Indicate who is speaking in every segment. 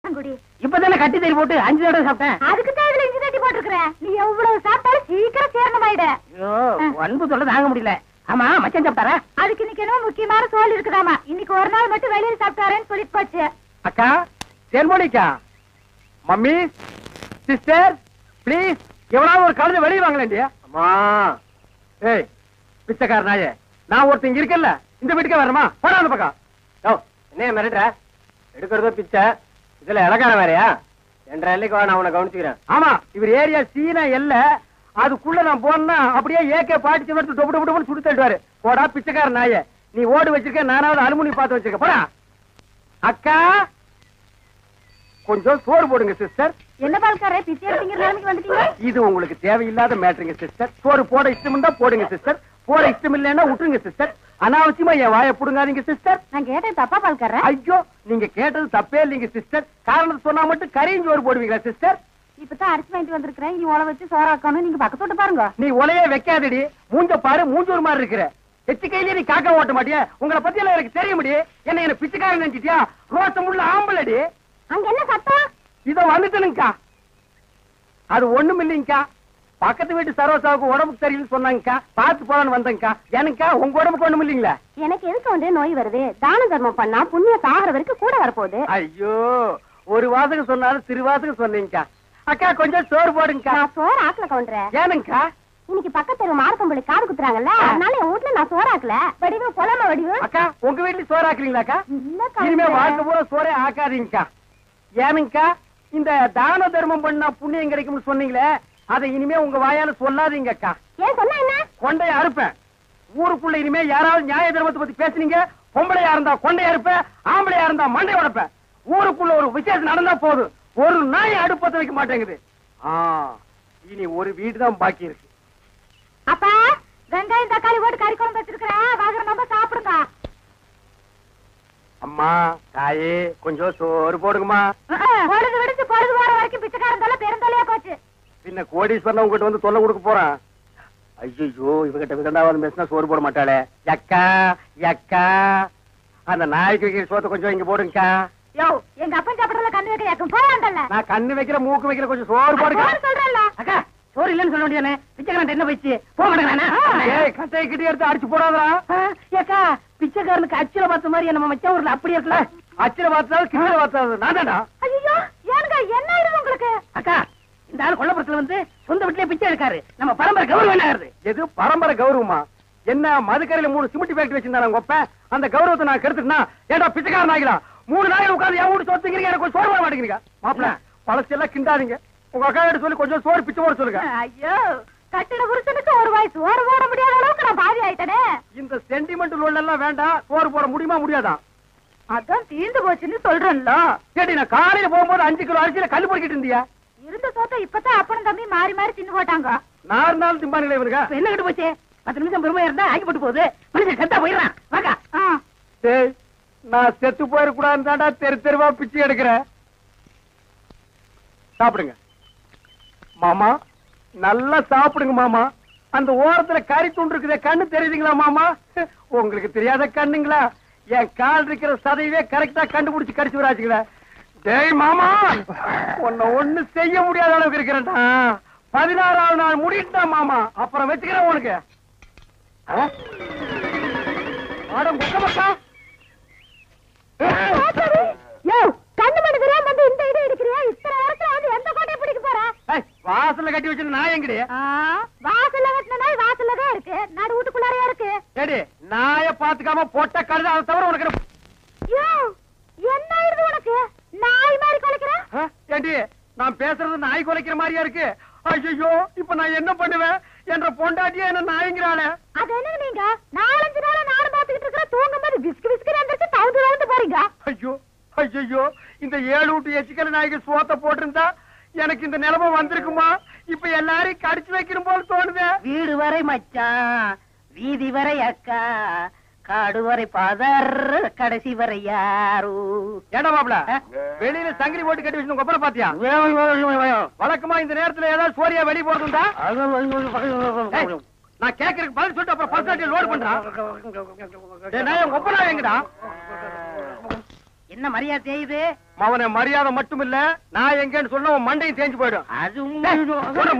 Speaker 1: ரசம் குடி.
Speaker 2: இப்பதானே கட்டி தறி போட்டு 5 தடவை சாப்பிட்டேன்.
Speaker 1: அதுக்கு தான் இதுல இஞ்சி தட்டி போட்டுருக்கேன். நீ எவ்வளவு சாப்பிட்டாலும் சீக்கிரம் சேரணமாயிட.
Speaker 2: ஐயோ அன்பு தொல்லை தாங்க முடியல. ஆமா மச்சான் சாப்பிட்டாரா?
Speaker 1: அதுக்கு இன்னைக்கு என்ன முக்கியமான சோல் இருக்குதாமா. இன்னைக்கு ஒரு நாள் மட்டும் வெளியில சாப்பிட்டாரேன்னு சொல்லிட்டு போச்சு.
Speaker 3: அக்கா தேன்மொழிக்கா, மம்மி, சிஸ்டர், பிளீஸ் எவ்வளவு ஒரு கழுதை வெளியே வாங்கலேண்டியா? அம்மா ஏய் பிச்சைக்கார நாயே, நான் ஒருத்தன் இங்க இருக்கல, இந்த வீட்டுக்கே வரணுமா? போடா அந்த பக்கம். என்ன மிரட்டுற? எடுக்கிறதோ பிச்சை, இதுல இலக்கார வேறையா? 2 எல்லைக்கு வா, நான் உன்னை கவனிச்சுக்கிறேன். ஆமா, இவர் ஏரியா சீனா எல்ல, அதுக்குள்ள நான் போனா அப்படியே ஏகே பாட்டி எடுத்து டொப்பு டொப்பு சுட்டு தள்ளுவாரு. போடா பிச்சைக்கார நாயே, நீ ஓடு வச்சிருக்க, நானாவது அலுமினி பார்த்து வச்சிருக்க. போடா. அக்கா கொஞ்சம் சோறு போடுங்க சிஸ்டர்.
Speaker 1: என்ன பால்காரே பிச்சை எடுத்தீங்க நிலைமைக்கு வந்துட்டீங்க?
Speaker 3: இது உங்களுக்கு தேவையில்லாத மேட்டருங்க சிஸ்டர். சோறு போட இஷ்டம் தான் போடுங்க சிஸ்டர், போட இஷ்டம் இல்லைன்னா விட்டுருங்க சிஸ்டர். அனாவசியமா என் வாயை புடுங்காதீங்க சிஸ்டர்.
Speaker 1: நான் கேட்டேன் தப்பா பால்காரே?
Speaker 3: ஐயோ நீங்க கேட்டது தப்பே இல்லைங்க சிஸ்டர். காரணம் சொன்னா மட்டும் கரையும் சோறு போடுவீங்களா சிஸ்டர்?
Speaker 1: இப்பதான் அரிசி வாங்கிட்டு வந்திருக்கிறேன், இனி உழ வச்சு சோறாக்கணும். நீங்க பக்கத்தோட்டு பாருங்க.
Speaker 3: நீ உலையே வைக்காதடி, மூஞ்ச பாரு, மூஞ்சூர் மாதிரி இருக்கிற. எச்சு கையிலே நீ காக்கா ஓட்ட மாட்டியா? உங்களை பத்தி எல்லாம் எனக்கு தெரிய முடியும். என்ன பிச்சைக்காரன் நினைச்சிட்டியா? ரோசம் உள்ள ஆம்பளடி.
Speaker 1: அங்க என்ன சத்தம்?
Speaker 3: இதோ வந்துட்டனுங்கக்கா. அது ஒண்ணும் இல்லைங்கக்கா, பக்கத்து வீட்டு சரோசாவுக்கு உடம்புக்கு சரியில்லைன்னு சொன்னாங்கக்கா, பார்த்து போலான்னு வந்தேங்கக்கா. எனக்கா உங்க உடம்புக்கு ஒண்ணும் இல்லைங்களா?
Speaker 1: எனக்கு எதுக்கு வந்து நோய் வருது? தான தர்மம் பண்ணா புண்ணியம் சாகர வரைக்கும் கூட வரப்போகுது.
Speaker 3: ஐயோ ஒரு வாசகம் சொன்னாலும் திருவாசகம் சொன்னீங்கக்கா. அக்கா கொஞ்சம் சோறு போடுங்கக்கா.
Speaker 1: நான் சோறு ஆக்கல கவுண்டரே.
Speaker 3: ஏனுங்கக்கா?
Speaker 1: இன்னைக்கு பக்கத்து தெரு மாரப்பம்பளி காது குத்துறாங்கல்ல, அதனால என் வீட்டுல நான் சோறு ஆக்கல. வடிவு பொலாம வடிவு.
Speaker 3: அக்கா உங்க வீட்டுல சோறு ஆக்குறீங்களாக்கா?
Speaker 1: இல்ல
Speaker 3: இனிமே வாழ்க்கை பூரா சோறே ஆக்காதீங்கக்கா. ஏனுங்கக்கா? இந்த தான தர்மம் பண்ணா புண்ணியம் கிடைக்கும்னு சொன்னீங்களே, அதை இனிமே உங்க வாயால சொல்லாதீங்கக்கா.
Speaker 1: ஏன் சொன்னா என்ன?
Speaker 3: கொண்டைய அறுப்பேன். ஊருக்குள்ள இனிமே யாராவது நியாய தர்மத்தை பத்தி பேசுனீங்க, பொம்பளையா இருந்தா கொண்டைய அறுப்பேன், ஆம்பளையா இருந்தா மண்டை உடைப்பேன். ஊருக்குள்ள ஒரு விசேஷம் நடந்தா போதும், ஒரு நாய் அடுப்பத்த வைக்க மாட்டேங்குது. இனி ஒரு வீடு தான் பாக்கி இருக்கு.
Speaker 1: அப்பா வெங்காயம் தக்காளி போட்டு கறி குழம்பு வச்சிருக்கிறேன், வாங்குற நம்ம சாப்பிடுங்க.
Speaker 3: அம்மா தாயே கொஞ்சம் சோறு போடுங்கம்மா.
Speaker 1: பொழுது விடுச்சு பொழுது போற வரைக்கும் பிச்சைக்காரன் தொல்லை பெருந்தொல்லையா போச்சு.
Speaker 3: பின்ன கோடீஸ்வரன் உங்ககிட்ட வந்து தொல்லை கொடுக்க போறான். ஐயோ இவகிட்ட விதண்டாவது பேசினா சோறு போட மாட்டாளே. அக்கா அக்கா, அந்த நாய்க்கு வைக்கிற சோத்தை கொஞ்சம் இங்க போடுங்கக்கா.
Speaker 1: யோ எங்க அப்பன் சாப்பிடறதுல கண்ணு வைக்க யாக்கும் போவாண்டல்ல.
Speaker 3: நான் கண்ணு வைக்கிற மூக்கு வைக்கிற கொஞ்சம் சோறு போடுங்க
Speaker 1: சொல்றேன்ல.
Speaker 2: அக்கா சோறு இல்லன்னு சொல்ல வேண்டியதானே? பிச்சைக்காரன் என்ன போயிடுச்சு, போக மாட்டேங்கிறானா?
Speaker 3: ஏய் கட்டையை கிட்டி எடுத்து அடிச்சு போடாதா.
Speaker 2: ஏக்கா பிச்சைக்காரனுக்கு அச்சில பார்த்த மாதிரி நம்ம மச்சான் ஊர்ல அப்படி இருக்கல.
Speaker 3: அச்சில பார்த்தாலும் கிட்ட பார்த்தாது நான்டா.
Speaker 1: ஐயோ ஏனுங்க என்ன ஆயிடுது உங்களுக்கு?
Speaker 2: அக்கா இந்த ஆள் கொல்லப்புறத்துல வந்து சொந்த வீட்லயே பிச்சை எடுக்காரு. நம்ம பரம்பரை கௌரவம் என்ன ஆகுது?
Speaker 3: எது பரம்பரை கௌரவமா? என்ன மதுக்கரையில 3 சிமெண்ட் ஃபேக்டரி வச்சிருந்தாங்க உங்க அப்ப, அந்த கௌரவத்தை நான் கெடுத்துட்டா? ஏடா பிச்சைக்காரன் ஆகிடா, 3 நாள் உட்காந்து என் வீட்டு சொத்துக்கிறீங்க, எனக்கு சோறு போட மாட்டேங்கிறீங்க. மாப்பிள்ள பழசெல்லாம் கிண்டாதீங்க, உங்க அக்கா கிட்ட சொல்லி கொஞ்சம் சோறு பிச்சை போட சொல்லுங்க.
Speaker 1: ஐயோ கட்டின புருஷனுக்கு ஒரு வாய் சோறு போட முடியாத அளவுக்கு நான் பாதி ஆயிட்டனே.
Speaker 3: இந்த சென்டிமெண்ட் லோன் எல்லாம் வேண்டாம், சோறு போட முடியுமா முடியாதா?
Speaker 1: அதான் தீர்ந்து போச்சுன்னு சொல்றேன்ல.
Speaker 3: கேட்டி நான் காலையில போகும்போது 5 கிலோ அரிசியில கல்லு பொறுக்கிட்டு இருந்தியா?
Speaker 1: இருந்த சோத்த இப்பதான் அப்பனும் தம்பி மாறி மாறி தின்னு போட்டாங்க.
Speaker 3: 4 நாள் திம்பானுங்களே இவனுங்க.
Speaker 2: என்ன கிட்ட போச்சு? 10 நிமிஷம் பெருமையா இருந்தா ஆக்கி போட்டு போகுது, மனுஷன் செத்தா போயிடுறான். வாக்கா.
Speaker 3: டேய் நான் செத்து போயிடக்கூடாதுன்னு தாண்டா தெரு தெருவா பிச்சை எடுக்கிறேன். சாப்பிடுங்க மாமா, நல்லா சாப்பிடுங்க மாமா. அந்த ஓரத்துல கறி துண்டு இருக்குதே, கண்ணு தெரியுதுங்களா மாமா? உங்களுக்கு தெரியாத கண்ணுங்களா? என் கால் இருக்கிற சதையவே கரெக்டா கண்டுபிடிச்சு கடிச்சு வராச்சுங்களா? டேய் மாமா, உன்னை ஒண்ணு செய்ய முடியாத அளவுக்கு இருக்கிறேன்டா. 16ஆவது நாள் முடிட்டா மாமா, அப்புறம் வச்சுக்கிறேன் உனக்கு.
Speaker 1: கண்ணு மணி தெரியாம வந்து இந்த இடம் எடுக்கிறியா? இத்தனை நேரத்துல வந்து எந்த கோட்டையை பிடிக்க போற?
Speaker 3: வாசல்ல கட்டி வச்சு நாய் எங்கடி?
Speaker 1: வாசல்ல கட்டின நாய் வாசல்ல தான் இருக்கு, நடு வீட்டுக்குள்ளாரையா இருக்கு.
Speaker 3: ஏடி நாய பாத்துக்காம போட்ட கழுத, அதை தவிர உனக்கு
Speaker 1: என்ன ஆயிடுது உனக்கு? நாய் மாதிரி குலைக்கிற?
Speaker 3: ஏண்டி நான் பேசுறது நாய் குலைக்கிற மாதிரியா இருக்கு? ஐயோ இப்ப நான் என்ன பண்ணுவேன்? என்ற பொண்டாட்டியா என்ன நாய்ங்கிறாளே.
Speaker 1: அது என்ன நீங்க 4-5 நாளா நானும் பாத்துக்கிட்டு இருக்கிற, தூங்கும் போது விஸ்கு விஸ்கு எந்திரிச்சு தவுந்து போறீங்க.
Speaker 3: ஐயோ ஐயோ, இந்த 7 வீட்டு எச்சிக்கல நாய்க்கு சோத்த போட்டிருந்தா எனக்கு இந்த நிலைமை வந்திருக்குமா? இப்ப எல்லாரையும் கடிச்சு வைக்கணும் போல தோணுது.
Speaker 2: வீடு வரை மச்சான், வீதி வரை அக்கா, காடு வரை பாதர், கடைசி வரை யாரு.
Speaker 3: ஏடா மாப்ள வெளியில சங்கிலி போட்டு கட்டி வச்சு கொப்பரை பாத்தியா? வழக்கமா இந்த நேரத்துல ஏதாவது சோரியா வெளியே போறதுண்டா? நான் கேக்குறதுக்கு பதில் சொல்லிட்டு அப்புறம் பர்சனாலிட்டி லோட் பண்றான். கொப்பரா எங்கடா?
Speaker 2: என்ன மரியாதை செய்யுது?
Speaker 3: அவனை மரியாதை மட்டும் இல்ல, நான் எங்கன்னு சொன்ன உன் மண்டையும் தேஞ்சு போயிடும்.
Speaker 2: அது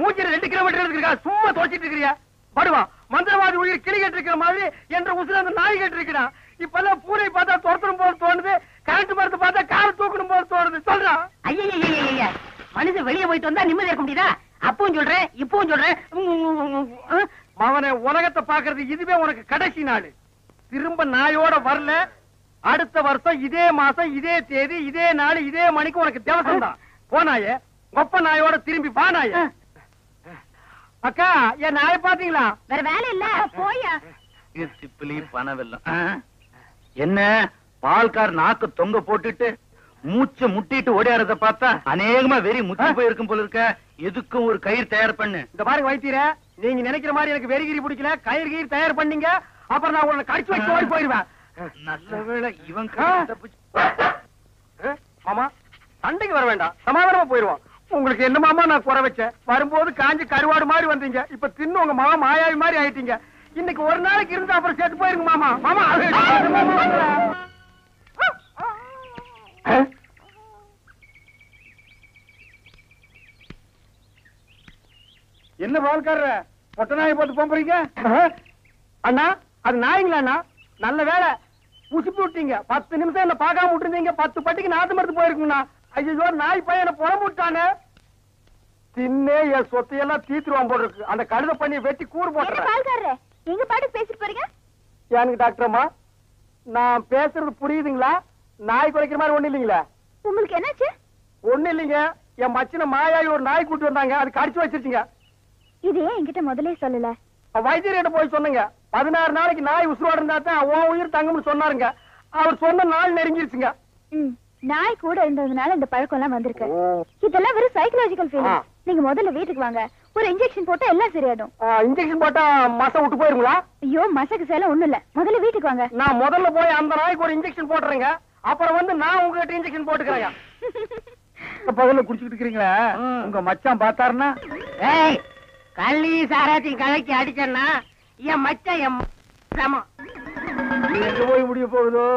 Speaker 3: மூஞ்சில 2 கிலோமீட்டர் இருக்கா, சும்மா தோச்சிட்டு இருக்கிறியா? படுவா, மந்திரவாதி உயிர் கிளி கேட்டு இருக்கிற மாதிரி என்ற உசுல அந்த நாய் கேட்டு இருக்கிறான். இப்பெல்லாம் பூனை பார்த்தா துரத்தணும் போல தோணுது, கரண்ட் மரத்தை பார்த்தா காரை தூக்கணும் போல தோணுது. சொல்றான்.
Speaker 2: ஐயா, மனுஷன் வெளியே போயிட்டு வந்தா நிம்மதி இருக்க முடியுதா? அப்பவும் சொல்றேன், இப்பவும் சொல்றேன்.
Speaker 3: அவனை உலகத்தை பாக்குறது இதுவே உனக்கு கடைசி நாள். திரும்ப நாயோட வரல, அடுத்த வருஷம் இதே மாசம் இதே தேதி இதே நாள் இதே மணிக்கு உனக்கு தேவசம் தான். போனாயே ஒப்ப நாயோட திரும்பி பானாய. அக்கா, என் நாயை பாத்தீங்களா?
Speaker 1: வேற வேலை இல்ல, போயா.
Speaker 4: சிப்பிலி பணவெல்லாம் என்ன பால்கார் நாக்கு தொங்க போட்டுட்டு மூச்ச முட்டிட்டு ஓடியாரத பார்த்தா அநேகமா வெறி முத்தி போயிருக்கும் போல இருக்க. எதுக்கும் ஒரு கயிறு தயார் பண்ணு.
Speaker 3: இந்த பாருங்க வைத்தியரே, நீங்க நினைக்கிற மாதிரி எனக்கு வெறிகிரி பிடிக்கல. கயிறு கயிறு தயார் பண்ணீங்க, அப்புறம் நான் உங்களை கடிச்சு வச்சு ஓடி போயிருவேன்.
Speaker 4: நல்ல வேளை இவன்
Speaker 3: மாமா சண்டைக்கு வர வேண்டாம், சமாதானமா போயிருவோம். உங்களுக்கு என்ன மாமா நான் குறை வச்சேன்? வரும்போது காஞ்சி கருவாடு மாதிரி வந்தீங்க, இப்ப தின்னு உங்க மாமா மாயாவி மாதிரி ஆயிட்டீங்க. இன்னைக்கு ஒரு நாளைக்கு இருந்து அப்புறம் சேர்த்து போயிருங்க மாமா. மாமா என்ன பால்கார பொட்ட நாயை போட்டு போறீங்க? அண்ணா அது நாய்ங்களா அண்ணா? நல்ல வேலை உசுப்பி விட்டீங்க. 10 நிமிஷம் என்ன பார்க்காம விட்டுருந்தீங்க, 10 பட்டிக்கு நாத்து மருந்து போயிருக்குங்கண்ணா. ஐயோ, நாய் பையனை புறம் விட்டானே. தின்னே என் சொத்தையெல்லாம் தீத்துருவான் போல இருக்கு. அந்த கழுத பண்ணி வெட்டி கூறு போட்டு
Speaker 1: எங்க பாட்டு பேசிட்டு போறீங்க?
Speaker 3: எனக்கு டாக்டர் அம்மா, நான் பேசுறது புரியுதுங்களா? நாய் குறைக்கிற மாதிரி ஒண்ணு இல்லீங்களா?
Speaker 1: உங்களுக்கு என்னாச்சு?
Speaker 3: ஒண்ணு இல்லீங்க, என் மச்சின மாயாயி ஒரு நாய் கூட்டி வந்தாங்க, அது கடிச்சு வச்சிருச்சுங்க.
Speaker 1: இது ஏன் என்கிட்ட முதல்ல சொல்லல?
Speaker 3: வைத்தியர்கிட்ட போய் சொன்னங்க. 16 நாளைக்கு நாய் உசுரோட இருந்தா தான் உன் உயிர் தங்கும்னு சொன்னாருங்க. அவர் சொன்ன நாள் நெருங்கிருச்சுங்க.
Speaker 1: நாய் கூட இருந்ததுனால இந்த பழக்கம் எல்லாம் வந்திருக்கு. இதெல்லாம் வெறும் சைக்கலாஜிக்கல் ஃபீலிங். நீங்க முதல்ல வீட்டுக்கு வாங்க, ஒரு இன்ஜெக்ஷன் போட்டா எல்லாம் சரியாடும்.
Speaker 3: இன்ஜெக்ஷன் போட்டா மசை விட்டு போயிருங்களா?
Speaker 1: ஐயோ, மசக்கு சேலம் ஒண்ணும் இல்ல, முதல்ல வீட்டுக்கு வாங்க.
Speaker 3: நான் முதல்ல போய் அந்த நாய்க்கு ஒரு இன்ஜெக்ஷன் போட்டுறேங்க, அப்புறம் வந்து நான் உங்ககிட்ட இன்ஜெக்ஷன் போட்டுக்கிறேங்க. பகல்ல குடிச்சுக்கிட்டு இருக்கிறீங்களா? உங்க மச்சான் பார்த்தாருன்னா
Speaker 2: கள்ளி சாராத்தி கலக்கி அடிச்சேன்னா என் மச்சான் என் சமம்.
Speaker 3: எங்க போய் முடிய போகுதோ?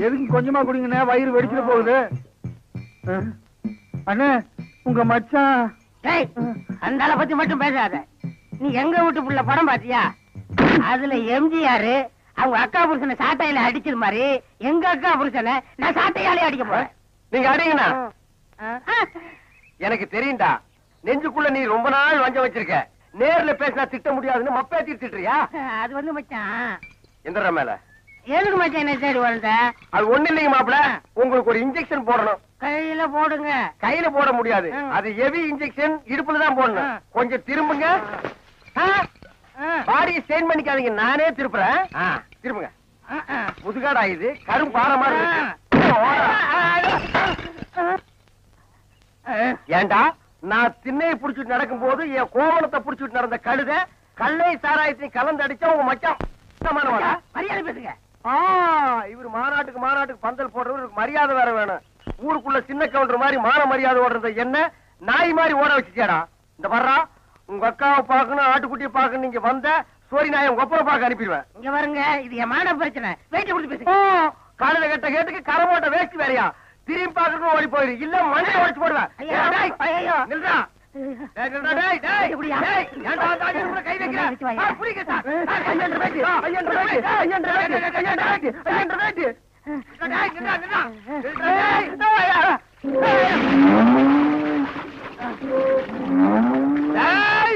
Speaker 3: எதுக்கு கொஞ்சமா குடிங்கண்ணே, வயிறு வெடிச்சுட்டு போகுது. அண்ணே, உங்க மச்சான்.
Speaker 2: அந்த ஆளை பத்தி மட்டும் பேசாத. நீ எங்க வீட்டு புள்ள படம் பாத்தியா? அதுல எம்ஜிஆர் அவங்க அக்கா புருஷனை சாட்டையில அடிச்சது மாதிரி எங்க அக்கா புருஷனை நான் சாட்டையாலே அடிக்க போறேன்.
Speaker 3: நீங்க அடிங்கண்ணா. எனக்கு தெரியும்டா, நெஞ்சுக்குள்ள நீ ரொம்ப நாள் வஞ்சம் வச்சிருக்க. நேர்ல பேசினா திட்ட முடியாதுன்னு மப்பேத்தி திட்டுறியா?
Speaker 2: அது வந்து மச்சான்
Speaker 3: எந்திர மேல
Speaker 2: எதுக்கு மச்சான் என்ன சரி வளர்ந்த?
Speaker 3: அது ஒண்ணு இல்லைங்க மாப்பிள, உங்களுக்கு ஒரு இன்ஜெக்ஷன் போடணும்.
Speaker 2: கையில போடுங்க.
Speaker 3: கையில போட முடியாது, அது ஹெவி இன்ஜெக்ஷன், இடுப்புல தான் போடணும். கொஞ்சம் திரும்புங்க. பாடியை ஸ்டெயின் பண்ணிக்காதீங்க, நானே திருப்புறேன். திரும்புங்க. முதுகாடா இது, கரும் பாரமா இருக்கு. ஏண்டா, நான் திண்ணையை புடிச்சிட்டு நடக்கும் போது என் கோவணத்தை புடிச்சிட்டு நடந்த கழுத கல்லை சாராயத்தையும் கலந்து அடிச்சா உங்க மச்சான்
Speaker 2: மரியாதை பேசுங்க.
Speaker 3: இவரு மாநாட்டுக்கு பந்தல் போடுறவருக்கு மரியாதை வேற வேணும். ஊருக்குள்ள சின்ன கவுண்டர் மாதிரி மான மரியாதை ஓடுறத என்ன நாய் மாதிரி ஓட வச்சுச்சேடா. இந்த வர்றா, உங்க அக்காவை பாக்கணும், ஆட்டுக்குட்டியை பாக்கணும். நீங்க வந்த சோரி நாயை உங்க அப்பா பார்க்க அனுப்பிடுவேன்.
Speaker 2: இங்க வருங்க, இது என் மான பிரச்சனை. வெயிட்ட கொடுத்து பேசுங்க.
Speaker 3: காலையில கட்ட கேட்டுக்கு கரை போட்ட வேஸ்ட் வேறையா? திரும்பி பாக்கணும் ஓடி போயிரு, இல்ல மண்ணை உடைச்சு போடுவேன். நில்றா. கை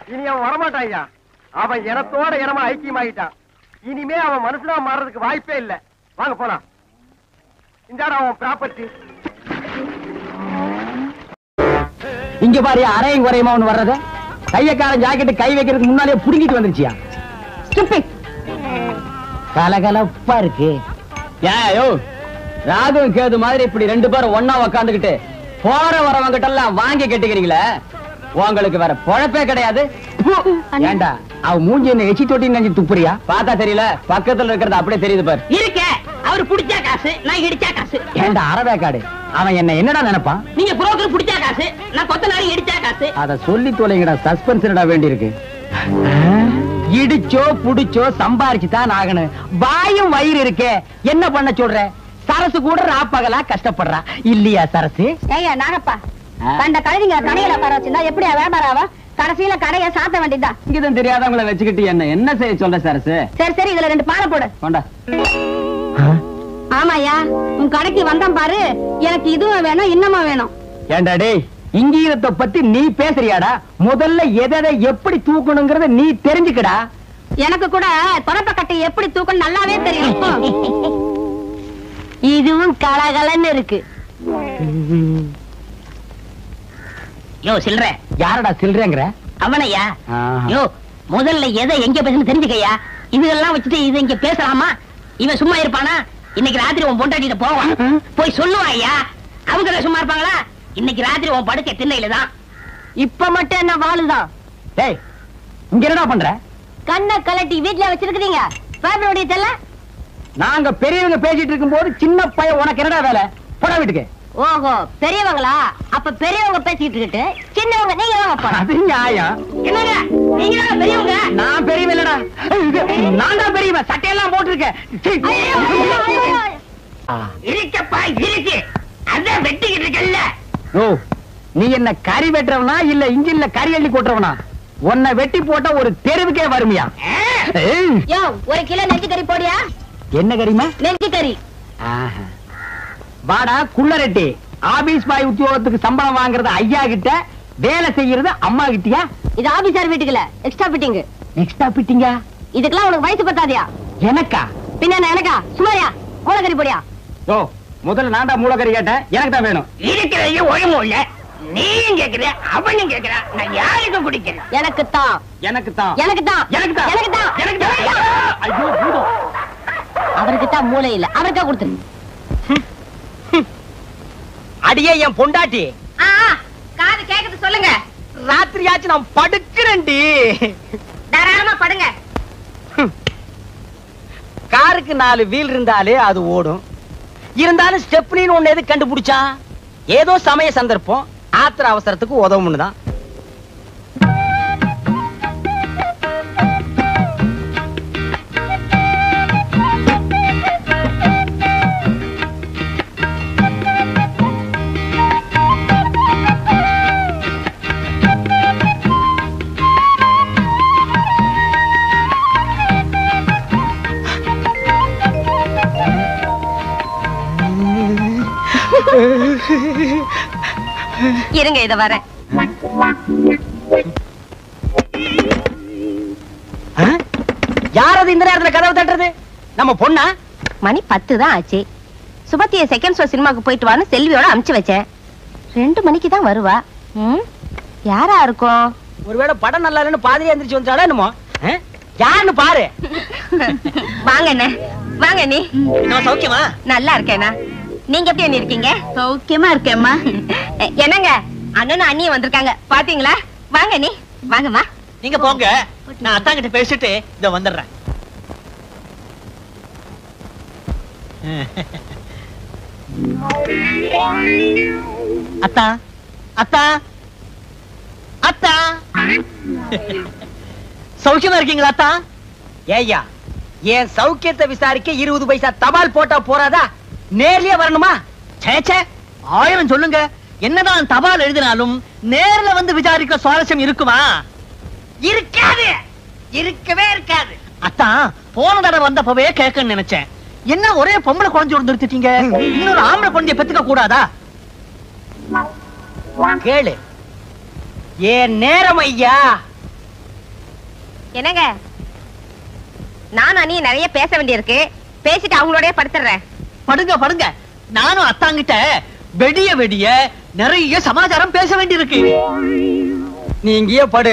Speaker 3: இனி அவன் வரமாட்டான். அவன் இனத்தோட இனமா ஐக்கியமாயிட்டான். இனிமே அவன் மனுஷனா மாறதுக்கு வாய்ப்பே இல்ல. வாங்க போலாம். இந்த அவன் ப்ராப்பர்ட்டி.
Speaker 5: இங்க பாரு, அரையும் குறையுமா ஒண்ணு வர்றது. கையக்காரன் ஜாக்கெட்டு கை வைக்கிறதுக்கு முன்னாலே புடுங்கிட்டு வந்துருச்சியா? கலகலப்பா இருக்கு. ஏயோ, ராகும் கேது மாதிரி இப்படி 2 பேரும் ஒன்னா உக்காந்துக்கிட்டு போற வரவங்கிட்ட எல்லாம் வாங்கி கட்டிக்கிறீங்களே, உங்களுக்கு வேற பொழப்பே கிடையாது. ஏண்டா, அவ மூஞ்சி என்ன எச்சி தொட்டி நினைச்சு துப்புறியா? பார்த்தா தெரியல, பக்கத்துல இருக்கிறது அப்படியே தெரியுது பாரு.
Speaker 2: இருக்க அவ அவரு புடிச்சா காசு, நான் இடிச்சா காசு.
Speaker 5: ஏண்டா அரவேக்காடு, அவன் என்ன என்னடா நினைப்பான்?
Speaker 2: நீங்க புரோக்கர் புடிச்சா காசு, நான் கொத்தனாரி இடிச்சா காசு.
Speaker 5: அத சொல்லி தொலைங்கடா, சஸ்பென்ஸ்டா வேண்டி இருக்கு. இடிச்சோ புடிச்சோ சம்பாரிச்சுதான் ஆகணும். வாயும் வயிறு இருக்கே, என்ன பண்ண சொல்ற? சரசு கூட ராப்பகலா கஷ்டப்படுறா இல்லையா சரசு?
Speaker 1: ஏய்யா நாகப்பா, கண்ட கழுதிங்க கடையில உட்கார வச்சிருந்தா எப்படியா வியாபாரம் ஆவா? கடைசியில கடையை சாத்த வேண்டியதுதான்.
Speaker 5: இங்கதான் தெரியாதவங்களை வச்சுக்கிட்டு என்ன செய்ய சொல்ற சரசு?
Speaker 1: சரி சரி, இதுல 2 பானை போடு.
Speaker 5: கொண்டா.
Speaker 1: ஆமாயா, உன் கடைக்கு வந்தான் பாரு, எனக்கு இதுவும் வேணும் இன்னமும் வேணும்.
Speaker 5: ஏண்டா டேய், இங்கீதத்தை பத்தி நீ பேசுறியாடா? முதல்ல எதை எப்படி தூக்கணுங்கிறத நீ தெரிஞ்சுக்கடா.
Speaker 1: எனக்கு கூட தொடப்ப கட்டை எப்படி தூக்கணும் நல்லாவே தெரியும். இதுவும் கலகலன்னு இருக்கு.
Speaker 2: யோ சில்ற,
Speaker 5: யாரடா சில்றேங்கிற?
Speaker 2: அவனையா? யோ முதல்ல எதை எங்க பேசணும் தெரிஞ்சுக்கையா. இதெல்லாம் வச்சுட்டு இதை இங்க பேசலாமா? இவன் சும்மா இருப்பானா? இன்னைக்கு ராத்திரி உன் பொண்டாட்டிட்ட போவான், போய் சொல்லுவான் ஐயா. அவங்க சும்மா இருப்பாங்களா? இன்னைக்கு ராத்திரி உன் படுக்க திண்ணையில தான்.
Speaker 1: இப்ப மட்டும் என்ன வாழுதான்?
Speaker 5: டேய், இங்க என்னடா பண்ற?
Speaker 1: கண்ணை கலட்டி வீட்டுல வச்சிருக்கீங்க. பேப்பருடைய தெல்ல.
Speaker 5: நாங்க பெரியவங்க பேசிட்டு இருக்கும் போது சின்ன பையன் உனக்கு என்னடா வேலை? போடா வீட்டுக்கு.
Speaker 1: ஓஹோ, பெரியவங்களா? அப்ப பெரியவங்க பேசிட்டு இருக்கு, சின்னவங்க நீங்க வாங்க போறோம்.
Speaker 5: அது நியாயம்.
Speaker 2: என்னங்க நீங்க தான் பெரியவங்க?
Speaker 5: நான் பெரியவன் இல்லடா, நான் தான் பெரியவன். சட்டையெல்லாம் போட்டிருக்கேன்.
Speaker 2: இருக்கப்பா இருக்கு, அதான் வெட்டிக்கிட்டு இருக்கல்ல.
Speaker 5: ஓ, நீ என்ன கறி வெட்டுறவனா இல்ல இன்ஜின்ல கறி அள்ளி கொட்டுறவனா? உன்னை வெட்டி போட்டா ஒரு தெருவுக்கே வருமியா?
Speaker 1: யோ, 1 கிலோ நெஞ்சு கறி போடியா.
Speaker 5: என்ன கறிமா?
Speaker 1: நெஞ்சு கறி.
Speaker 5: வாடா குள்ளரெட்டி, ஆபீஸ் பாய் உத்தியோகத்துக்கு சம்பளம் வாங்குறது ஐயா கிட்ட, வேலை செய்யறது அம்மா கிட்டியா?
Speaker 1: இது ஆபீசர் வீட்டுக்குல எக்ஸ்ட்ரா ஃபிட்டிங்.
Speaker 5: எக்ஸ்ட்ரா ஃபிட்டிங்கா?
Speaker 1: இதுக்கெல்லாம் உனக்கு வயசு பத்தாதியா?
Speaker 5: எனக்கா?
Speaker 1: பின்ன எனக்கா? சுமாரியா மூலக்கறி போடியா.
Speaker 5: ஓ, முதல்ல நான்டா மூலக்கறி கேட்டேன், எனக்கு தான் வேணும்.
Speaker 2: இருக்கிறது ஒழுங்கும் இல்ல. நீயும் கேக்குற, அவனும் கேக்குற, நான் யாருக்கு குடிக்கிறேன்?
Speaker 1: எனக்கு தான்.
Speaker 5: எனக்கு தான்.
Speaker 1: எனக்கு தான்.
Speaker 5: எனக்கு தான்.
Speaker 1: எனக்கு தான்.
Speaker 5: எனக்கு தான். ஐயோ பூதம்.
Speaker 1: அவருக்கு தான் மூளை இல்ல, அவருக்கா கொடுத்துரு.
Speaker 3: அடியே என் பொண்டாட்டி,
Speaker 1: காது கேக்குது சொல்லுங்க.
Speaker 3: ராத்திரியாச்சு நான் படுக்கிறேன்டி.
Speaker 1: தாராளமா படுங்க.
Speaker 3: காருக்கு 4 வீல் இருந்தாலே அது ஓடும். இருந்தாலும் ஸ்டெப்னின்னு ஒண்ணு எது கண்டுபிடிச்சா? ஏதோ சமய சந்தர்ப்பம், ஆத்திர அவசரத்துக்கு உதவும்னு தான்.
Speaker 1: இருங்க, இத வரேன்.
Speaker 3: யாரது இந்த நேரத்துல கதவு தட்டுறது? நம்ம பொண்ணா?
Speaker 1: மணி 10 தான் ஆச்சு. சுபத்திய செகண்ட் ஷோ சினிமாக்கு போயிட்டு வான்னு செல்வியோட அனுப்பிச்சு வச்சேன். 2 மணிக்கு தான் வருவா. யாரா இருக்கும்?
Speaker 3: ஒருவேளை படம் நல்லா இல்லைன்னு பாதிரியா எந்திரிச்சு வந்துட்டாடா என்னமோ. யாருன்னு பாரு.
Speaker 1: வாங்க அண்ணே, வாங்க நீ.
Speaker 3: நான் சௌக்கியமா?
Speaker 1: நல்லா இருக்கேனா? நீங்க எப்படி அண்ணி இருக்கீங்க? சௌக்கியமா இருக்கேம்மா. என்னங்க, அண்ணனும் அண்ணியும் வந்திருக்காங்க பாத்தீங்களா? வாங்க நீ, வாங்கம்மா.
Speaker 3: நீங்க போங்க, நான் அத்தா கிட்ட பேசிட்டு இத வந்துடுறேன். அத்தா, அத்தா, அத்தா, சௌக்கியமா இருக்கீங்களா அத்தா? ஏய்யா, என் சௌக்கியத்தை விசாரிக்க 20 பைசா தபால் போட்டா போறாதா? நேர்லயே வரணுமா? சேச்சே, 1000 சொல்லுங்க. என்னதான் தபால் எழுதினாலும் நேர்ல வந்து விசாரிக்க சுவாரஸ்யம் இருக்குமா? இருக்காது, இருக்கவே இருக்காது. அத்தான், போன தடவை வந்தப்பவே கேட்கன்னு நினைச்சேன். என்ன ஒரே பொம்பளை குழந்தை நிறுத்திட்டீங்க? இன்னொரு ஆம்பளை குழந்தைய பெத்துக்க கூடாதா? கேளு, ஏன் நேரம் ஐயா.
Speaker 1: என்னங்க, நான் அண்ணி நிறைய பேச வேண்டியிருக்கு, பேசிட்டு அவங்களோடய படுத்துறேன்.
Speaker 3: படுங்க படுங்க, நானும் அத்தாங்கிட்ட வெடிய வெடிய நிறைய சமாச்சாரம் பேச வேண்டியிருக்கு.
Speaker 5: நீ இங்கேயே படு,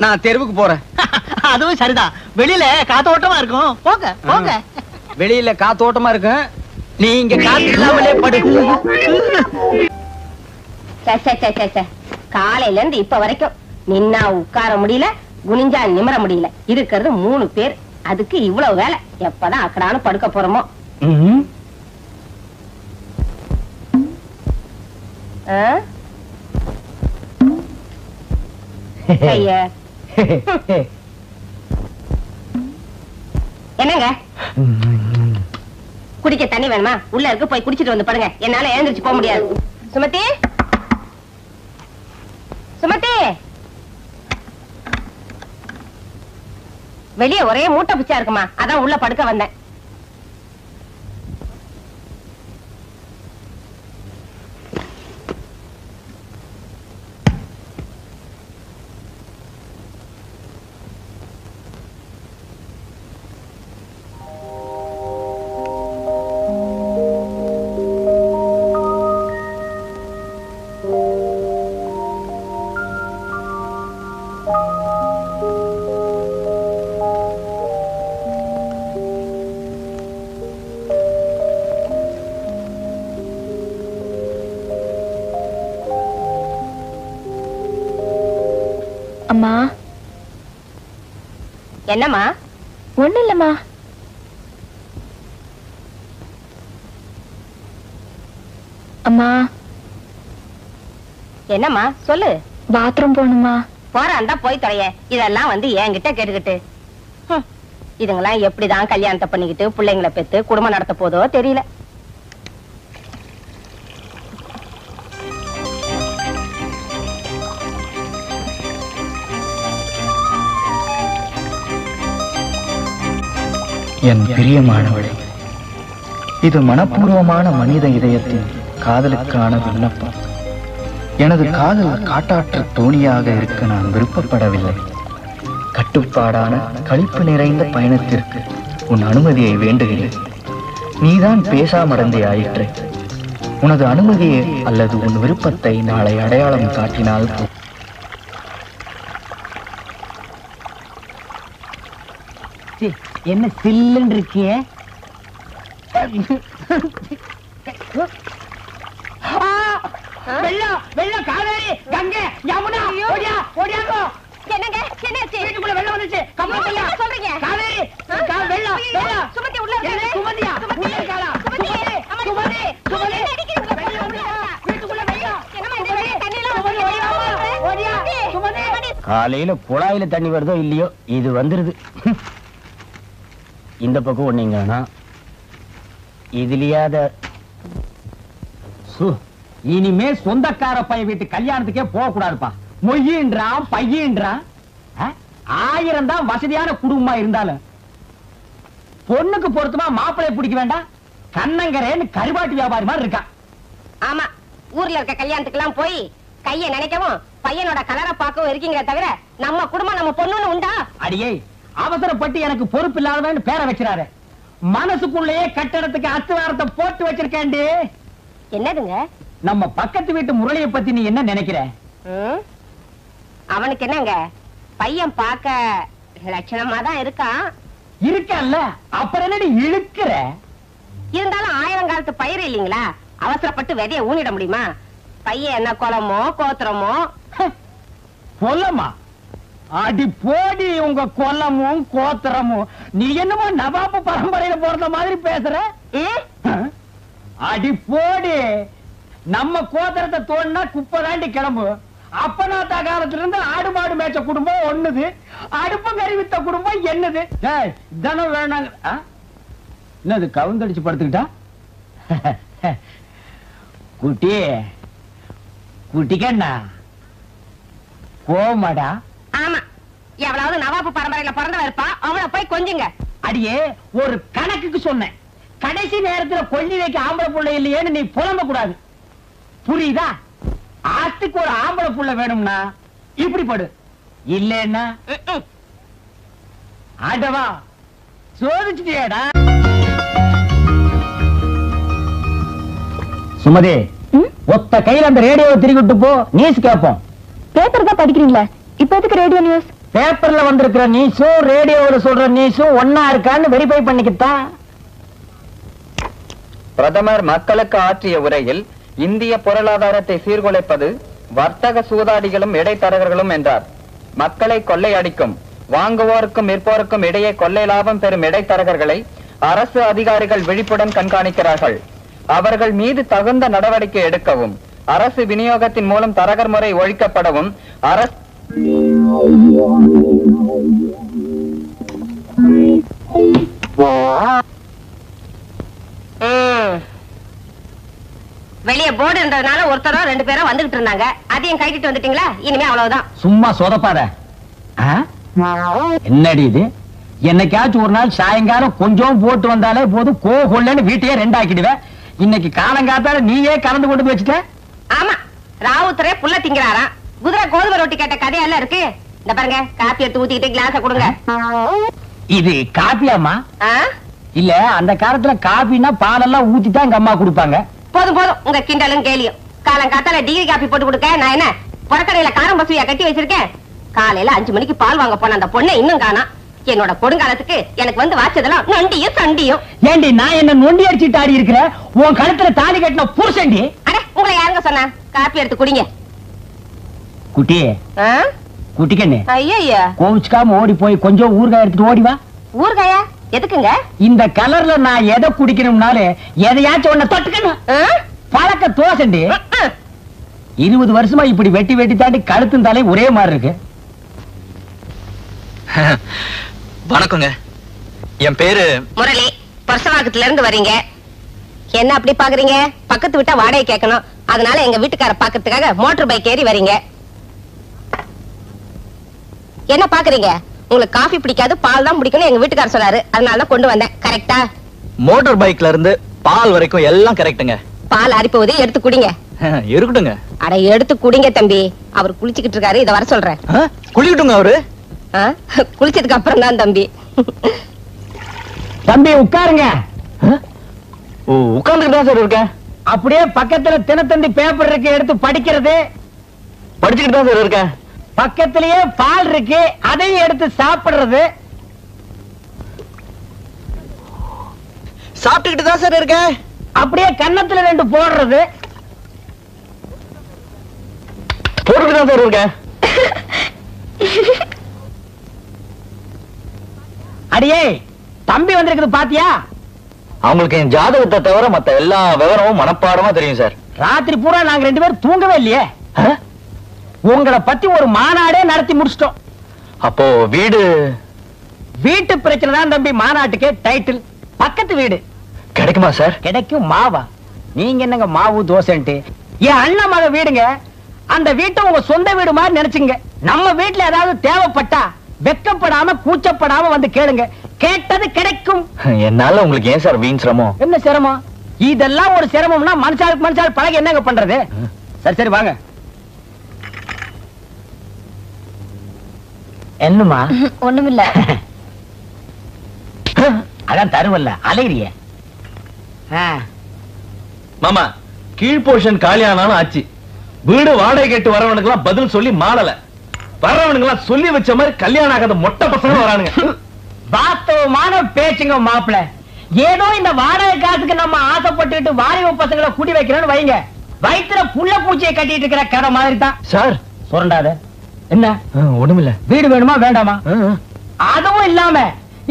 Speaker 5: நான் தெருவுக்கு போறேன்.
Speaker 3: அதுவும் சரிதான், வெளியில காத்தோட்டமா இருக்கும். போங்க போங்க.
Speaker 5: வெளியில காத்தோட்டமா இருக்கும், நீ இங்க காத்து இல்லாமலே படு.
Speaker 1: காலையில இருந்து இப்ப வரைக்கும் நின்னா உட்கார முடியல, குனிஞ்சா நிமிர முடியல. இருக்கிறது 3 பேர், அதுக்கு இவ்வளவு வேலை. எப்பதான் அக்கடான்னு படுக்க போறோமோ. என்னங்க குடிக்க தண்ணி வேணுமா? உள்ள இருக்கு, போய் குடிச்சிட்டு வந்து பாருங்க. என்னால எழுந்திருச்சு போக முடியாது. சுமதி, சுமதி, வெளியே ஒரே மூட்டை பிச்சா இருக்குமா, அதான் உள்ள படுக்க வந்தேன்.
Speaker 6: அம்மா.
Speaker 1: என்னம்மா?
Speaker 6: ஒண்ணு இல்லம்மா. அம்மா.
Speaker 1: என்னம்மா சொல்லு.
Speaker 6: பாத்ரூம் போகணுமா?
Speaker 1: போறான்டா போய் தொலைய. இதெல்லாம் வந்து என்கிட்ட கேட்டுக்கிட்டு இதுங்கெல்லாம் எப்படிதான் கல்யாணத்தை பண்ணிக்கிட்டு பிள்ளைங்களை பெத்து குடும்பம் நடத்த போதோ தெரியல.
Speaker 7: என் பிரியமானவளே, இது மனப்பூர்வமான மனித இதயத்தின் காதலுக்கான விண்ணப்பம். எனது காதல் காட்டாற்று தோணியாக இருக்க நான் விருப்பப்படவில்லை. கட்டுப்பாடான களிப்பு நிறைந்த பயணத்திற்கு உன் அனுமதியை வேண்டுகிறேன். நீதான் பேசாமடந்தே ஆயிற்று. உனது அனுமதியை அல்லது உன் விருப்பத்தை நாளை அடையாளம் காட்டினால்
Speaker 2: என்ன சில்லுன்னு இருக்கிய? வெள்ளம் வெள்ளம், காவேரி, கங்கை, யமுனா, ஓடியா ஓடியாங்கோ.
Speaker 1: என்னங்க என்னாச்சு?
Speaker 2: வீட்டுக்குள்ள வெள்ளம் வந்துச்சு. கம்பளம்
Speaker 1: என்ன சொல்றீங்க?
Speaker 2: காவேரி, வெள்ளம் வெள்ளம்.
Speaker 1: சுமதி உள்ள
Speaker 2: என்ன சுமதியா? உள்ள இருக்காளா? சுமதி, சுமதி, சுமதி. வெள்ளம் உள்ள. வீட்டுக்குள்ள வெள்ளம்.
Speaker 1: என்னம்மா இந்த வெள்ளம் தண்ணி எல்லாம்
Speaker 2: சுமதி ஓடியா, ஓடியா. சுமதி.
Speaker 5: காலையில குழாயில தண்ணி வருதோ இல்லையோ, இது வந்துருது. இந்த பக்கம் ஒண்ணீங்கன்னா இதுலயாத இனிமே சொந்தக்கார பையன் வீட்டு கல்யாணத்துக்கே போக கூடாதுப்பா. மொய்யின்றான் பையன்றான். 1000 தான் வசதியான குடும்பமா இருந்தாலும் பொண்ணுக்கு பொருத்தமா மாப்பிள்ளை பிடிக்க வேண்டாம். கண்ணங்கரேன்னு கருவாட்டு வியாபாரி மாதிரி இருக்கா.
Speaker 1: ஆமா, ஊர்ல இருக்க கல்யாணத்துக்கு எல்லாம் போய் கைய நினைக்கவும் பையனோட கலரை பார்க்கவும் இருக்கீங்க தவிர நம்ம குடும்பம் நம்ம பொண்ணுன்னு உண்டா?
Speaker 5: அடியே, அவசரப்பட்டு எனக்கு பொறுப்பு இல்லாதவன்னு பேரை வச்சிடாரு. மனசுக்குள்ளேயே கட்டடத்துக்கு அஸ்திவாரத்தை போட்டு வச்சிருக்கேன்டி.
Speaker 1: என்னதுங்க?
Speaker 5: நம்ம பக்கத்து வீட்டு முரளியை பத்தி நீ என்ன நினைக்கிற?
Speaker 1: அவனுக்கு என்னங்க, பையன் பார்க்க லட்சணமா தான் இருக்கான்.
Speaker 5: இருக்கல்ல, அப்புறம் என்னடி இழுக்கிற?
Speaker 1: இருந்தாலும் 1000 காலத்து பயிர் இல்லீங்களா, அவசரப்பட்டு விதைய ஊனிட முடியுமா? பையன் என்ன குளமோ கோத்திரமோ?
Speaker 5: கொல்லமா? அடி போடி உங்க கொல்லமும் கோத்திரமும். நீ என்னமோ நவாப்பு பரம்பரையில போறத மாதிரி பேசுற. அடி போடி, நம்ம கோத்திரத்தை தோண்டினா குப்பை தாண்டி கிளம்பு. அப்பனாத்தா காலத்துல இருந்து ஆடு மாடு மேய்ச்ச குடும்பம் ஒண்ணுது, அடுப்பு கறி வித்த குடும்பம் என்னது. தினம் வேணாங்க. என்னது கவுந்தடிச்சு படுத்துக்கிட்டா? குட்டி குட்டிக்கண்ணா கோமாடா.
Speaker 1: ஆமா, எவ்வளவு நவாப்பு பரம்பரையில பிறந்தவ இருப்பா, அவளை போய் கொஞ்சுங்க.
Speaker 5: அடியே, ஒரு கணக்குக்கு சொன்னேன். கடைசி நேரத்துல கொல்லி வைக்க ஆம்பளை புள்ள இல்லையேன்னு நீ புலம்ப கூடாது, புரியுதா? ஆத்துக்கு ஒரு ஆம்பளை புள்ள வேணும்னா இப்படி படு, இல்லன்னா ஆடவா சோதிச்சுட்டியாடா. சுமதி, ஒத்த கையில அந்த ரேடியோவை திருக்கிட்டு போ, நியூஸ் கேட்போம்.
Speaker 6: பேப்பர் தான் படிக்கிறீங்களா? இப்ப எதுக்கு ரேடியோ நியூஸ்?
Speaker 5: பேப்பர்ல வந்திருக்கிற நியூஸும் ரேடியோவில் சொல்ற நியூஸும் ஒன்னா இருக்கான்னு வெரிஃபை பண்ணிக்கிட்டான்.
Speaker 7: பிரதமர் மக்களுக்கு ஆற்றிய உரையில் இந்திய பொருளாதாரத்தை சீர்குலைப்பது வர்த்தக சூதாடிகளும் இடைத்தரகர்களும் என்றார். மக்களை கொள்ளையடிக்கும் வாங்குவோருக்கும் விற்போருக்கும் இடையே கொள்ளை லாபம் பெறும் இடைத்தரகர்களை அரசு அதிகாரிகள் விழிப்புடன் கண்காணிக்கிறார்கள். அவர்கள் மீது தகுந்த நடவடிக்கை எடுக்கவும், அரசு விநியோகத்தின் மூலம் தரகர் முறை ஒழிக்கப்படவும் அரசு
Speaker 1: வெளிய போர்டு இருந்ததுனால ஒருத்தரோ 2 பேரோ வந்துகிட்டு இருந்தாங்க. அதையும் கைட்டிட்டு வந்துட்டீங்களா? இனிமே அவ்வளவுதான்.
Speaker 5: சும்மா சொதப்பாத. என்னடி இது? என்னைக்காச்சும் ஒரு நாள் சாயங்காலம் கொஞ்சம் போட்டு வந்தாலே போதும், கோகொள்ளன்னு வீட்டையே 2 ஆக்கிடுவேன். இன்னைக்கு காலங்காத்தால நீயே கலந்து கொண்டு வச்சுட்ட. ஆமா, ராவுத்தரே புள்ள திங்கிறாராம். குதிரை கோதுமை ரொட்டி கேட்ட கதையெல்லாம் இருக்கு. இந்த பாருங்க, காப்பி எடுத்து ஊத்திக்கிட்டு கிளாஸ கொடுங்க. இது காப்பியாமா? இல்ல, அந்த காலத்துல காப்பினா பாலெல்லாம் ஊத்தி தான் எங்க அம்மா கொடுப்பாங்க. போதும் போதும், உங்க கிண்டலும் கேலியும். காலங்காத்தால டிகிரி காப்பி போட்டு கொடுக்க நான் என்ன புறக்கடையில காரம் பசுவியா கட்டி வச்சிருக்கேன்? காலையில 5 மணிக்கு பால் வாங்க போன அந்த பொண்ணை இன்னும் காணா. என்னோட கொடுங்காலத்துக்கு எனக்கு வந்து வாச்சதெல்லாம் நொண்டியும் சண்டியும். ஏண்டி நான் என்ன நொண்டி அடிச்சுட்டு ஆடி இருக்கிற? உன் கழுத்துல தாலி கட்டின புருஷன்டி. அட, உங்களை யாருங்க சொன்னா? காப்பி எடுத்து குடிங்க. குட்டி குட்டிக்கண்ணு, ஐயா கோவிச்சுக்காம ஓடி போய் கொஞ்சம் ஊறுகாய் எடுத்துட்டு ஓடி வா. ஊறுகாயா எதுக்குங்க? இந்த கலர்ல நான் எதை குடிக்கணும்னாலே எதையாச்சும் ஒண்ணு தொட்டுக்கணும். பழக்க தோசண்டி. 20 வருஷமா இப்படி வெட்டி வெட்டி தாண்டி கழுத்தும் தலை ஒரே மாதிரி இருக்கு.
Speaker 7: வணக்கங்க, என் பேரு
Speaker 1: முரளி. பர்சவாக்கத்துல இருந்து வரீங்க. என்ன அப்படி பாக்குறீங்க? பக்கத்து விட்டா வாடகை கேட்கணும், அதனால எங்க வீட்டுக்கார பாக்கிறதுக்காக மோட்டர் பைக் ஏறி வரீங்க. என்ன பாக்குறீங்க? உங்களுக்கு காஃபி பிடிக்காது, பால் தான் பிடிக்கணும் எங்க வீட்டுக்கார சொன்னாரு, அதனால தான் கொண்டு வந்தேன். கரெக்டா?
Speaker 7: மோட்டார் பைக்ல இருந்து பால் வரைக்கும் எல்லாம் கரெக்ட்டுங்க.
Speaker 1: பால் அரி போகுது, எடுத்து குடிங்க.
Speaker 7: இருக்கட்டுங்க.
Speaker 1: அட, எடுத்து குடிங்க தம்பி. அவர் குளிச்சுக்கிட்டு இருக்காரு, இத வர சொல்றேன்.
Speaker 7: குளிக்கட்டுங்க அவரு.
Speaker 1: குளிச்சதுக்கு அப்புறம் தான் தம்பி.
Speaker 5: தம்பி உட்காருங்க.
Speaker 7: உட்கார்ந்துட்டு தான் சார் இருக்கேன்.
Speaker 5: அப்படியே பக்கத்துல தினத்தந்தி பேப்பர் இருக்கு, எடுத்து படிக்கிறது.
Speaker 7: படிச்சுக்கிட்டு தான் சார் இருக்கேன்.
Speaker 5: பக்கத்திலேயே பால் இருக்கு, அதையும் எடுத்து சாப்பிடுறது.
Speaker 7: சாப்பிட்டுக்கிட்டு தான் சார் இருக்கேன்.
Speaker 5: அப்படியே கன்னத்துல 2 போடுறது.
Speaker 7: போட்டுக்கிட்டு தான் சார் இருக்கேன்.
Speaker 5: அடியே, தம்பி வந்திருக்குது பாத்தியா?
Speaker 7: அவங்களுக்கு என் ஜாதகத்தை தவிர மத்த எல்லா விவரமும் மனப்பாடமா தெரியும் சார்.
Speaker 5: ராத்திரி பூரா நாங்க 2 பேரும் தூங்கவே இல்லையே. உங்களை பத்தி ஒரு மாநாடே நடத்தி முடிச்சிட்டோம்.
Speaker 7: அப்போ வீட்டு
Speaker 5: பிரச்சனை தான் தம்பி மாநாட்டுக்கே டைட்டில். பக்கத்து வீடு
Speaker 7: கிடைக்குமா சார்?
Speaker 5: கிடைக்கும். மாவா? நீங்க என்னங்க மாவு தோசைன்ட்டு? என் அண்ணன் மக வீடுங்க. அந்த வீட்டை உங்க சொந்த வீடு மாதிரி நினைச்சுங்க. நம்ம வீட்டுல ஏதாவது தேவைப்பட்டா வெக்கப்படாம கூச்சப்படாம வந்து கேளுங்க, கேட்டது கிடைக்கும்.
Speaker 7: என்னால உங்களுக்கு ஏன் சார் வீண் சிரமம்?
Speaker 5: என்ன சிரமம்? இதெல்லாம் ஒரு சிரமம்னா மனுஷாளுக்கு மனுஷாள் பழக என்னங்க பண்றது? சரி சரி வாங்க. என்னமா?
Speaker 6: ஒண்ணுமில்ல.
Speaker 5: அதான் தருவல்ல, அலையிறிய.
Speaker 4: மாமா, கீழ் போர்ஷன் காலியானாலும் ஆச்சு. வீடு வாடகை கேட்டு வரவனுக்கு எல்லாம் பதில் சொல்லி மாறல. வர்றவனுக்கு எல்லாம் சொல்லி வச்ச மாதிரி கல்யாணம் ஆகாத மொட்டை பசங்க வரானுங்க.
Speaker 5: வாஸ்தவமான பேச்சுங்க மாப்பிள்ள. ஏதோ இந்த வாடகை காசுக்கு நம்ம ஆசைப்பட்டுட்டு வாலிப பசங்களை கூட்டி வைக்கிறோம்னு வைங்க, வயிற்றுல புள்ள பூச்சியை கட்டிட்டு இருக்கிற கதை மாதிரி தான்
Speaker 7: சார்.
Speaker 5: சுரண்டாத. என்ன?
Speaker 7: ஒண்ணுமில்ல.
Speaker 5: வீடு வேணுமா வேண்டாமா? அதுவும் இல்லாம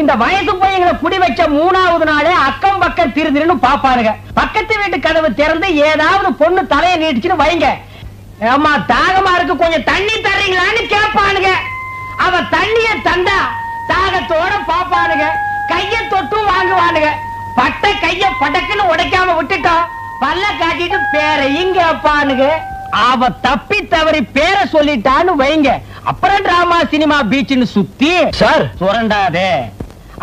Speaker 5: இந்த வயசு பையங்களை குடி வச்ச 3வது நாளே அக்கம் பக்கம் திருதிருன்னு பாப்பாருங்க. பக்கத்து வீட்டு கதவு திறந்து ஏதாவது பொண்ணு தலையை நீட்டுச்சுன்னு வைங்க, அம்மா தாகமா இருக்கு கொஞ்சம் தண்ணி தரீங்களான்னு கேட்பானுங்க. அவ தண்ணிய தந்தா தாகத்தோட பாப்பானுங்க, கைய தொட்டும் வாங்குவானுங்க. பட்ட கைய படக்குன்னு உடைக்காம விட்டுட்டோம், பல்ல காட்டிட்டு பேரையும் கேட்பானுங்க. அவ தப்பி தவறி பேரை சொல்லிட்டான்னு வைங்க, அப்புறம் டிராமா சினிமா பீச்சுன்னு சுத்தி
Speaker 7: சார்
Speaker 5: சுரண்டாதே.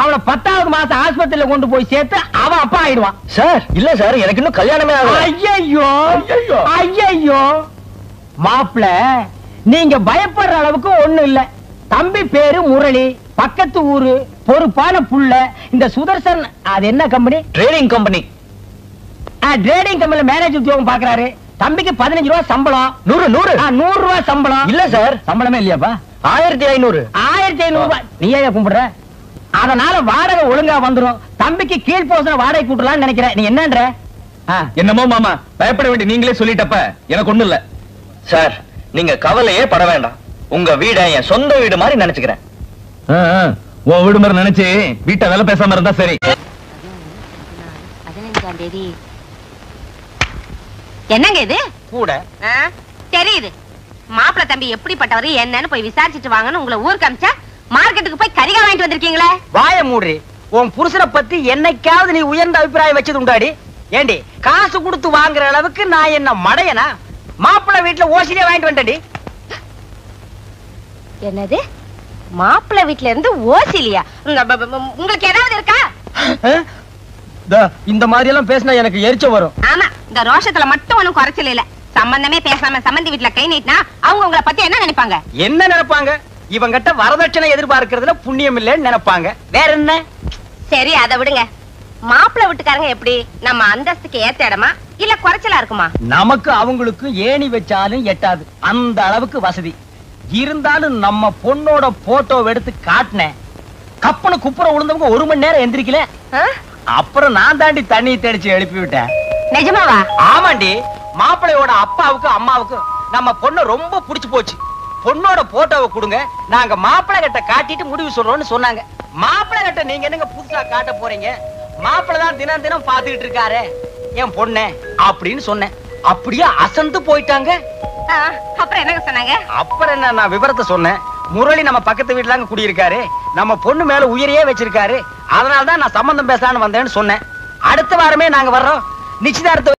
Speaker 5: அவளை 10வது மாசம் ஆஸ்பத்திரியில கொண்டு போய் சேர்த்து அவன் அப்பா ஆயிடுவான்.
Speaker 7: சார் இல்ல சார், எனக்கு இன்னும் கல்யாணமே ஆகல.
Speaker 5: ஐயோ ஐயோ மாப்பிள, நீங்க பயப்படுற அளவுக்கு ஒண்ணு இல்ல. தம்பி பேரு முரளி, பக்கத்து ஊரு, பொறுப்பான புள்ள. இந்த சுதர்சன் அது என்ன கம்பெனி?
Speaker 7: Trading company.
Speaker 5: ட்ரேடிங் கம்பெனில மேனேஜர் உத்தியோகம் பாக்குறாரு. தம்பிக்கு 15 ரூபாய் சம்பளம். 100 ரூபாய் சம்பளம்.
Speaker 7: இல்ல சார்,
Speaker 5: சம்பளமே இல்லையாப்பா?
Speaker 7: 1500.
Speaker 5: 1500 ரூபாய். நீ ஏன் கும்பிடுற? அதனால வாடகை ஒழுங்கா வந்துரும். தம்பிக்கு கீழ் போசன வாடகை கூட்டலாம்னு நினைக்கிறேன். நீ என்னன்ற?
Speaker 4: என்னமோ மாமா, பயப்பட வேண்டிய நீங்களே சொல்லிட்டப்ப எனக்கு ஒண்ணு இல்ல.
Speaker 7: சார் நீங்க கவலையே பட வேண்டாம். உங்க வீட என் சொந்த வீடு மாதிரி நினைச்சுக்கிறேன்.
Speaker 4: உன் வீடு மாதிரி நினைச்சு வீட்டை வேலை பேசாம இருந்தா சரி.
Speaker 1: தேதி. என்னங்க இது
Speaker 2: கூட
Speaker 1: தெரியுது. மாப்பிள்ள தம்பி எப்படிப்பட்டவரு என்னன்னு போய் விசாரிச்சுட்டு வாங்கன்னு உங்களை ஊருக்கு அமிச்சா மார்க்கெட்டுக்கு போய் கரிகா வாங்கிட்டு வந்திருக்கீங்களே.
Speaker 2: வாய மூடி. உன் புருஷனை பத்தி என்னைக்காவது நீ உயர்ந்த அபிப்பிராயம் வச்சது உண்டாடி? ஏண்டி காசு கொடுத்து வாங்குற அளவுக்கு நான் என்ன மடையனா? மாப்பிள்ள வீட்டுல ஓசிலே வாங்கிட்டு வந்துட்டடி.
Speaker 1: என்னது மாப்பிள்ள வீட்டுல இருந்து ஓசிலியா? உங்களுக்கு ஏதாவது இருக்கா?
Speaker 2: இந்த மாதிரி எல்லாம் பேசினா எனக்கு எரிச்ச வரும்.
Speaker 1: ஆமா, இந்த ரோஷத்துல மட்டும் ஒண்ணும் குறைச்சல இல்ல. சம்பந்தமே பேசாம சம்பந்தி வீட்டுல கை நீட்டினா அவங்க உங்களை பத்தி என்ன நினைப்பாங்க?
Speaker 2: என்ன நினைப்பாங்க? இவங்கிட்ட வரதட்சணை எதிர்பார்க்கறதுல புண்ணியம் இல்லைன்னு நினைப்பாங்க. வேற என்ன?
Speaker 1: சரி, அதை விடுங்க. மாப்பிள்ள வீட்டுக்காரங்க எப்படி? நம்ம அந்தஸ்துக்கு ஏத்த இடமா இல்ல குறைச்சலா இருக்குமா?
Speaker 2: நமக்கு அவங்களுக்கு ஏணி வச்சாலும் எட்டாது, அந்த அளவுக்கு வசதி இருந்தாலும் நம்ம பொண்ணோட போட்டோ எடுத்து காட்டினேன். கப்பனு குப்புற விழுந்தவங்க 1 மணி நேரம் எந்திரிக்கல. அப்புறம் நான் தாண்டி தண்ணி தெளிச்சு எழுப்பி விட்டேன்.
Speaker 1: நிஜமாவா?
Speaker 2: ஆமாண்டி. மாப்பிள்ளையோட அப்பாவுக்கு அம்மாவுக்கு நம்ம பொண்ணு ரொம்ப பிடிச்சு போச்சு. பொண்ணோட போட்டோவை கொடுங்க, நாங்க மாப்பிள்ளை கிட்ட காட்டிட்டு முடிவு சொல்றோம்னு சொன்னாங்க. மாப்பிள்ளை கிட்ட நீங்க என்னங்க புதுசா காட்ட போறீங்க? மாப்பிள்ளை தான் தினம் தினம் பாத்துக்கிட்டு இருக்காரு என் பொண்ணு அப்படின்னு சொன்னேன். அப்படியே அசந்து போயிட்டாங்க.
Speaker 1: அப்புறம் என்னங்க சொன்னாங்க?
Speaker 2: அப்புறம் என்ன, நான் விவரத்தை சொன்னேன். முரளி நம்ம பக்கத்து வீட்டுல தாங்க குடியிருக்காரு, நம்ம பொண்ணு மேல உயிரையே வச்சிருக்காரு, அதனாலதான் நான் சம்பந்தம் பேசலான்னு வந்தேன்னு சொன்னேன். அடுத்த வாரமே நாங்க வர்றோம். நிச்சயதார்த்த